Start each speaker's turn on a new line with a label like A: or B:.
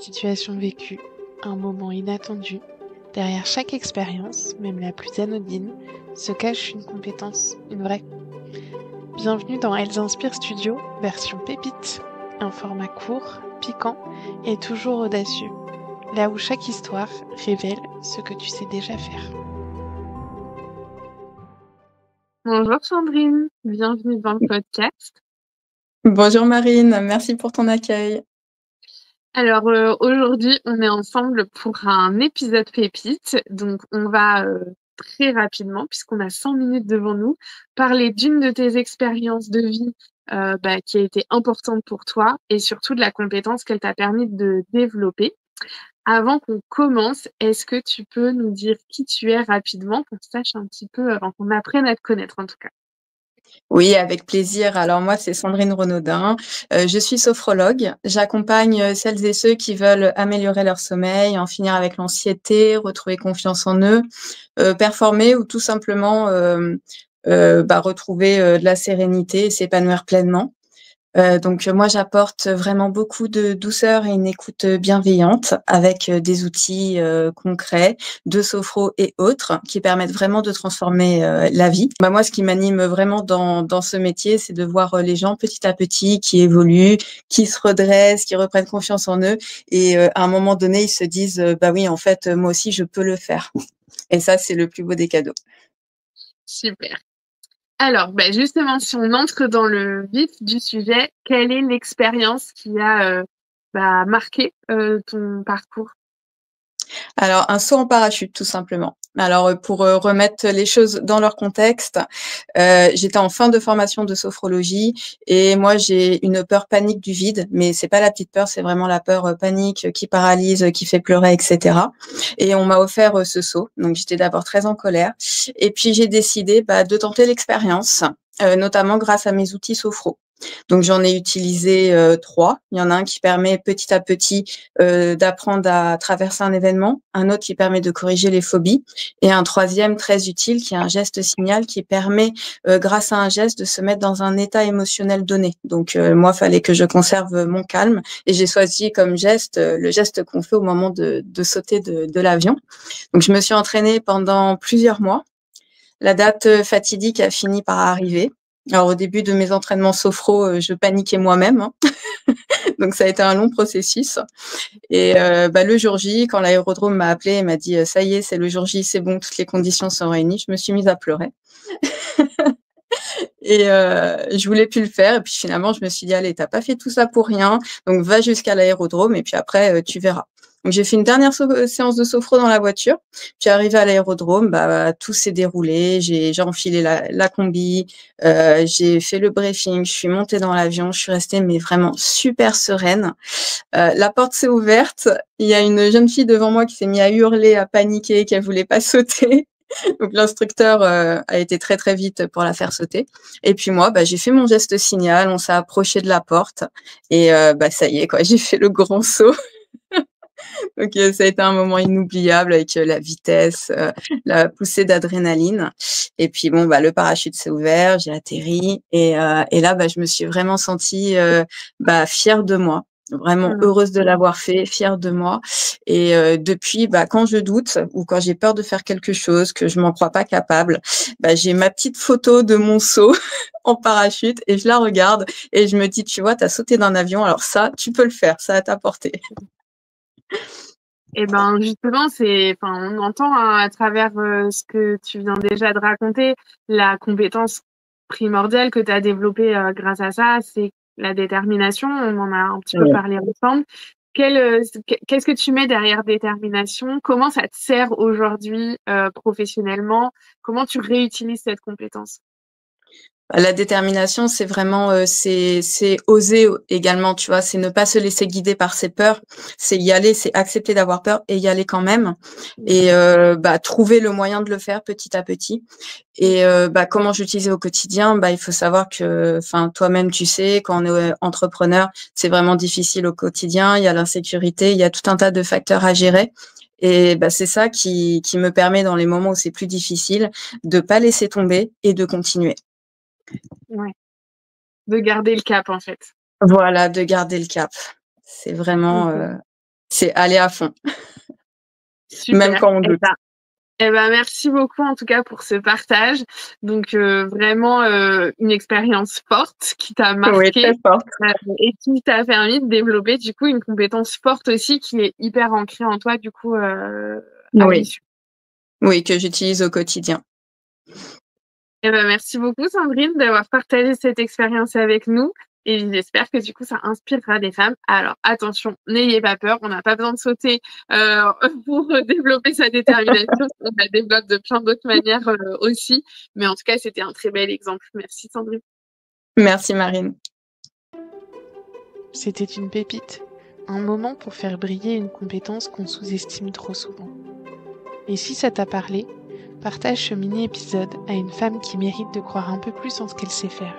A: situation vécue, un moment inattendu, derrière chaque expérience, même la plus anodine, se cache une compétence, une vraie. Bienvenue dans Elles Inspirent Studio, version pépite, un format court, piquant et toujours audacieux, là où chaque histoire révèle ce que tu sais déjà faire. Bonjour Sandrine, bienvenue dans le podcast.
B: Bonjour Marine, merci pour ton accueil.
A: Alors aujourd'hui, on est ensemble pour un épisode pépite. Donc on va très rapidement, puisqu'on a 100 minutes devant nous, parler d'une de tes expériences de vie qui a été importante pour toi et surtout de la compétence qu'elle t'a permis de développer. Avant qu'on commence, est-ce que tu peux nous dire qui tu es rapidement, qu'on sache un petit peu, avant qu'on apprenne à te connaître en tout cas?
B: Oui, avec plaisir. Alors moi, c'est Sandrine Renaudin. Je suis sophrologue. J'accompagne celles et ceux qui veulent améliorer leur sommeil, en finir avec l'anxiété, retrouver confiance en eux, performer ou tout simplement retrouver de la sérénité et s'épanouir pleinement. Donc moi, j'apporte vraiment beaucoup de douceur et une écoute bienveillante avec des outils concrets de sophro et autres qui permettent vraiment de transformer la vie. Moi, ce qui m'anime vraiment dans ce métier, c'est de voir les gens petit à petit qui évoluent, qui se redressent, qui reprennent confiance en eux et à un moment donné, ils se disent bah oui, en fait, moi aussi, je peux le faire. Et ça, c'est le plus beau des cadeaux.
A: Super. Alors, justement, si on entre dans le vif du sujet, quelle est l'expérience qui a marqué ton parcours?
B: Alors, un saut en parachute, tout simplement. Alors, pour remettre les choses dans leur contexte, j'étais en fin de formation de sophrologie et moi, j'ai une peur panique du vide, mais c'est pas la petite peur, c'est vraiment la peur panique qui paralyse, qui fait pleurer, etc. Et on m'a offert ce saut. Donc, j'étais d'abord très en colère. Et puis, j'ai décidé de tenter l'expérience, notamment grâce à mes outils sophro. Donc j'en ai utilisé 3. Il y en a un qui permet petit à petit d'apprendre à traverser un événement, un autre qui permet de corriger les phobies et un troisième très utile qui est un geste signal qui permet grâce à un geste de se mettre dans un état émotionnel donné. Donc moi, fallait que je conserve mon calme et j'ai choisi comme geste le geste qu'on fait au moment de sauter de l'avion. Donc je me suis entraînée pendant plusieurs mois. La date fatidique a fini par arriver. Alors au début de mes entraînements sophro, je paniquais moi-même, hein. Donc ça a été un long processus. Et le jour J, quand l'aérodrome m'a appelée et m'a dit ça y est, c'est le jour J, c'est bon, toutes les conditions sont réunies, je me suis mise à pleurer. Et je voulais plus le faire. Et puis finalement, je me suis dit allez, t'as pas fait tout ça pour rien, donc va jusqu'à l'aérodrome et puis après tu verras. Donc j'ai fait une dernière séance de sophro dans la voiture. Puis arrivé à l'aérodrome, tout s'est déroulé. J'ai enfilé la combi, j'ai fait le briefing, je suis montée dans l'avion, je suis restée mais vraiment super sereine. La porte s'est ouverte, il y a une jeune fille devant moi qui s'est mise à hurler, à paniquer, qu'elle voulait pas sauter. Donc l'instructeur a été très très vite pour la faire sauter. Et puis moi, j'ai fait mon geste signal, on s'est approché de la porte et ça y est quoi, j'ai fait le grand saut. Donc ça a été un moment inoubliable avec la vitesse, la poussée d'adrénaline. Et puis le parachute s'est ouvert, j'ai atterri et là je me suis vraiment sentie fière de moi. Vraiment heureuse de l'avoir fait, fière de moi. Et depuis, quand je doute ou quand j'ai peur de faire quelque chose, que je m'en crois pas capable, j'ai ma petite photo de mon saut en parachute et je la regarde et je me dis, tu vois, tu as sauté d'un avion, alors ça, tu peux le faire, ça à ta portée.
A: Et justement, on entend à travers ce que tu viens déjà de raconter, la compétence primordiale que tu as développée grâce à ça, c'est la détermination. On en a un petit peu parlé ensemble. Qu'est-ce que tu mets derrière détermination? Comment ça te sert aujourd'hui professionnellement? Comment tu réutilises cette compétence?
B: La détermination, c'est vraiment, c'est oser également, tu vois, c'est ne pas se laisser guider par ses peurs, c'est y aller, c'est accepter d'avoir peur et y aller quand même et trouver le moyen de le faire petit à petit et comment j'utilisais au quotidien, il faut savoir que, enfin, toi-même, tu sais, quand on est entrepreneur, c'est vraiment difficile au quotidien, il y a l'insécurité, il y a tout un tas de facteurs à gérer et c'est ça qui me permet dans les moments où c'est plus difficile de pas laisser tomber et de continuer.
A: Ouais. De garder le cap, en fait.
B: Voilà, de garder le cap. C'est vraiment C'est aller à fond.
A: Super.
B: Même quand on doute.
A: Merci beaucoup en tout cas pour ce partage. Donc vraiment une expérience forte qui t'a
B: Oui,
A: marqué
B: très forte.
A: et qui t'a permis de développer du coup une compétence forte aussi qui est hyper ancrée en toi du coup à
B: Oui.
A: l'issue.
B: Oui, que j'utilise au quotidien.
A: Merci beaucoup Sandrine d'avoir partagé cette expérience avec nous et j'espère que du coup ça inspirera des femmes. Alors attention, n'ayez pas peur, on n'a pas besoin de sauter pour développer sa détermination, on la développe de plein d'autres manières aussi, mais en tout cas c'était un très bel exemple. Merci Sandrine.
B: Merci Marine.
C: C'était une pépite, un moment pour faire briller une compétence qu'on sous-estime trop souvent. Et si ça t'a parlé, partage ce mini-épisode à une femme qui mérite de croire un peu plus en ce qu'elle sait faire.